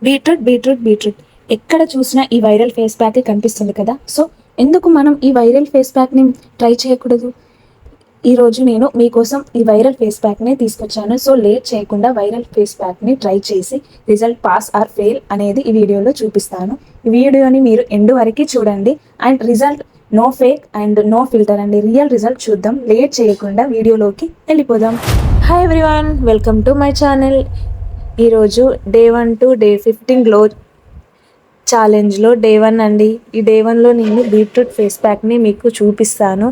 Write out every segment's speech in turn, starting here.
Beetroot beetroot beetroot ఎక్కడ చూసినా ఈ వైరల్ ఫేస్ ప్యాక్ కనిపిస్తుంది కదా. సో ఎందుకు మనం ఈ వైరల్ ఫేస్ ప్యాక్ని ట్రై చేయకూడదు? ఈరోజు నేను మీకోసం ఈ వైరల్ ఫేస్ ప్యాక్ని తీసుకొచ్చాను. సో లేట్ చేయకుండా వైరల్ ఫేస్ ప్యాక్ని ట్రై చేసి రిజల్ట్ పాస్ ఆర్ ఫెయిల్ అనేది ఈ వీడియోలో చూపిస్తాను. ఈ వీడియోని మీరు ఎండ్ వరకు చూడండి and result no fake and no filter అండి, రియల్ రిజల్ట్ చూద్దాం. లేట్ చేయకుండా వీడియోలోకి వెళ్ళిపోదాం. Hi everyone, welcome to my channel. ఈరోజు డే 1 టు డే 15 గ్లో ఛాలెంజ్లో డే 1 అండి. ఈ డే 1లో నేను బీట్రూట్ ఫేస్ ప్యాక్ని మీకు చూపిస్తాను.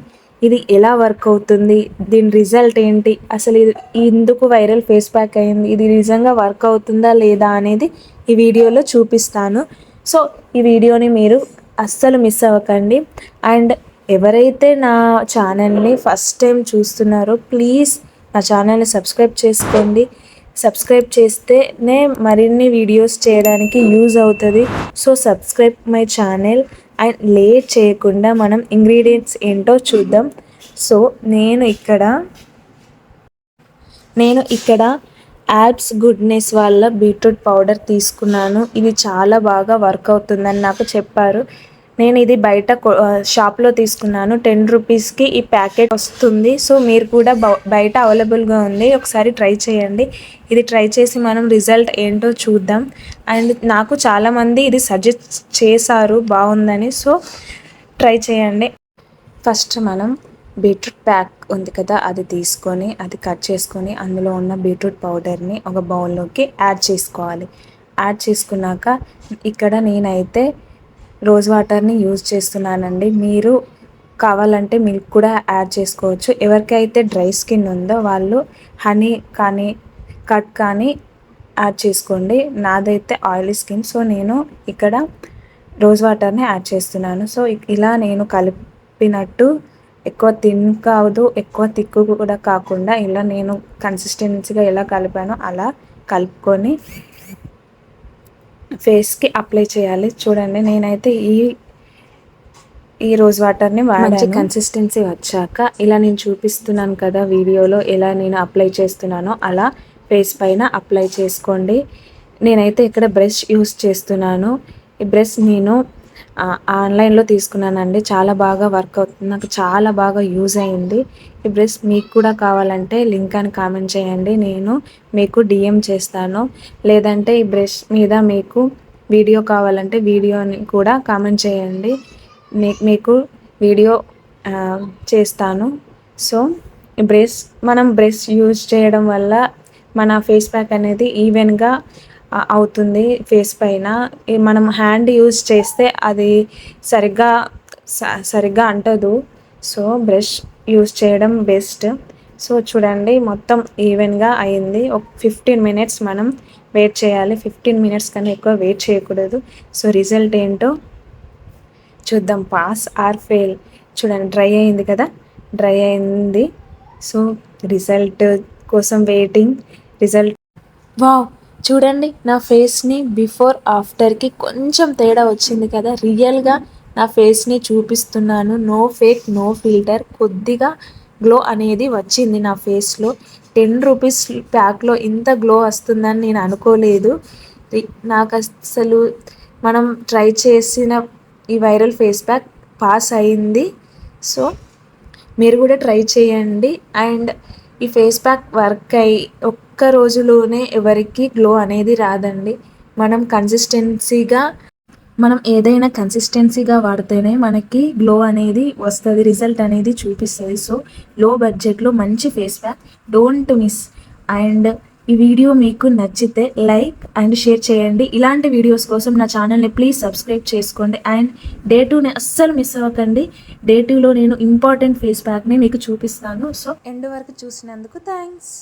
ఇది ఎలా వర్క్ అవుతుంది, దీని రిజల్ట్ ఏంటి, అసలు ఇది ఎందుకు వైరల్ ఫేస్ ప్యాక్ అయింది, ఇది నిజంగా వర్క్ అవుతుందా లేదా అనేది ఈ వీడియోలో చూపిస్తాను. సో ఈ వీడియోని మీరు అస్సలు మిస్ అవ్వకండి. అండ్ ఎవరైతే నా ఛానల్ని ఫస్ట్ టైం చూస్తున్నారో ప్లీజ్ నా ఛానల్ని సబ్స్క్రైబ్ చేసుకోండి. సబ్స్క్రైబ్ చేస్తేనే మరిన్ని వీడియోస్ చేయడానికి యూజ్ అవుతుంది. So subscribe my channel and late చేయకుండా మనం ఇంగ్రీడియంట్స్ ఏంటో చూద్దాం. సో నేను ఇక్కడ యాబ్స్ గుడ్నెస్ వాళ్ళ బీట్రూట్ పౌడర్ తీసుకున్నాను. ఇది చాలా బాగా వర్క్ అవుతుందని నాకు చెప్పారు. నేను ఇది బయట షాప్లో తీసుకున్నాను. 10 రూపీస్కి ఈ ప్యాకెట్ వస్తుంది. సో మీరు కూడా బయట అవైలబుల్గా ఉంది, ఒకసారి ట్రై చేయండి. ఇది ట్రై చేసి మనం రిజల్ట్ ఏంటో చూద్దాం. అండ్ నాకు చాలామంది ఇది సజెస్ట్ చేశారు బాగుందని, సో ట్రై చేయండి. ఫస్ట్ మనం బీట్రూట్ ప్యాక్ ఉంది కదా, అది తీసుకొని అది కట్ చేసుకొని అందులో ఉన్న బీట్రూట్ పౌడర్ని ఒక బౌల్లోకి యాడ్ చేసుకోవాలి. యాడ్ చేసుకున్నాక ఇక్కడ నేనైతే రోజ్ వాటర్ని యూజ్ చేస్తున్నానండి. మీరు కావాలంటే మిల్క్ కూడా యాడ్ చేసుకోవచ్చు. ఎవరికైతే డ్రై స్కిన్ ఉందో వాళ్ళు హనీ కానీ కట్ కానీ యాడ్ చేసుకోండి. నాదైతే ఆయిలీ స్కిన్, సో నేను ఇక్కడ రోజ్ వాటర్ని యాడ్ చేస్తున్నాను. సో ఇలా నేను కలిపినట్టు ఎక్కువ థిన్ కాదు, ఎక్కువ తిక్కు కూడా కాకుండా ఇలా నేను కన్సిస్టెన్సీగా ఎలా కలిపానో అలా కలుపుకొని ఫేస్కి అప్లై చేయాలి. చూడండి, నేనైతే ఈ రోజ్ వాటర్ని మంచి కన్సిస్టెన్సీ వచ్చాక ఇలా నేను చూపిస్తున్నాను కదా వీడియోలో, ఎలా నేను అప్లై చేస్తున్నానో అలా ఫేస్ పైన అప్లై చేసుకోండి. నేనైతే ఇక్కడ బ్రష్ యూస్ చేస్తున్నాను. ఈ బ్రష్ నేను ఆన్లైన్లో తీసుకున్నానండి. చాలా బాగా వర్క్ అవుతుంది, నాకు చాలా బాగా యూజ్ అయింది. ఈ బ్రష్ మీకు కూడా కావాలంటే లింక్ అని కామెంట్ చేయండి, నేను మీకు DM చేస్తాను. లేదంటే ఈ బ్రష్ మీద మీకు వీడియో కావాలంటే వీడియోని కూడా కామెంట్ చేయండి, మీకు వీడియో చేస్తాను. సో ఈ మనం బ్రష్ యూజ్ చేయడం వల్ల మన ఫేస్ ప్యాక్ అనేది ఈవెన్గా అవుతుంది ఫేస్ పైన. మనం హ్యాండ్ యూజ్ చేస్తే అది సరిగ్గా అంటదు. సో బ్రష్ యూజ్ చేయడం బెస్ట్. సో చూడండి, మొత్తం ఈవెన్గా అయింది. ఒక 15 మినిట్స్ మనం వెయిట్ చేయాలి. 15 మినిట్స్ కన్నా ఎక్కువ వెయిట్ చేయకూడదు. సో రిజల్ట్ ఏంటో చూద్దాం, పాస్ ఆర్ ఫెయిల్. చూడండి, డ్రై అయింది కదా, డ్రై అయింది. సో రిజల్ట్ కోసం వెయిటింగ్. రిజల్ట్ వావ్, చూడండి నా ఫేస్ని బిఫోర్ ఆఫ్టర్కి కొంచెం తేడా వచ్చింది కదా. రియల్గా నా ఫేస్ని చూపిస్తున్నాను, నో ఫేక్ నో ఫిల్టర్. కొద్దిగా గ్లో అనేది వచ్చింది నా ఫేస్లో. 10 రూపీస్ ప్యాక్లో ఇంత గ్లో వస్తుందని నేను అనుకోలేదు. నాకు అసలు మనం ట్రై చేసిన ఈ వైరల్ ఫేస్ ప్యాక్ పాస్ అయింది. సో మీరు కూడా ట్రై చేయండి. అండ్ ఈ ఫేస్ ప్యాక్ వర్క్ అయ్యి ఒక్క రోజులోనే ఎవరికి గ్లో అనేది రాదండి. మనం ఏదైనా కన్సిస్టెన్సీగా వాడితేనే మనకి గ్లో అనేది వస్తుంది, రిజల్ట్ అనేది చూపిస్తుంది. సో లో బడ్జెట్లో మంచి face pack, don't miss. And ఈ వీడియో మీకు నచ్చితే లైక్ అండ్ షేర్ చేయండి. ఇలాంటి వీడియోస్ కోసం నా ఛానల్ని ప్లీజ్ సబ్స్క్రైబ్ చేసుకోండి. అండ్ డే 2ని అస్సలు మిస్ అవ్వకండి. డే 2లో నేను ఇంపార్టెంట్ ఫేస్ ప్యాక్ని మీకు చూపిస్తాను. సో ఎండ్ వరకు చూసినందుకు థ్యాంక్స్.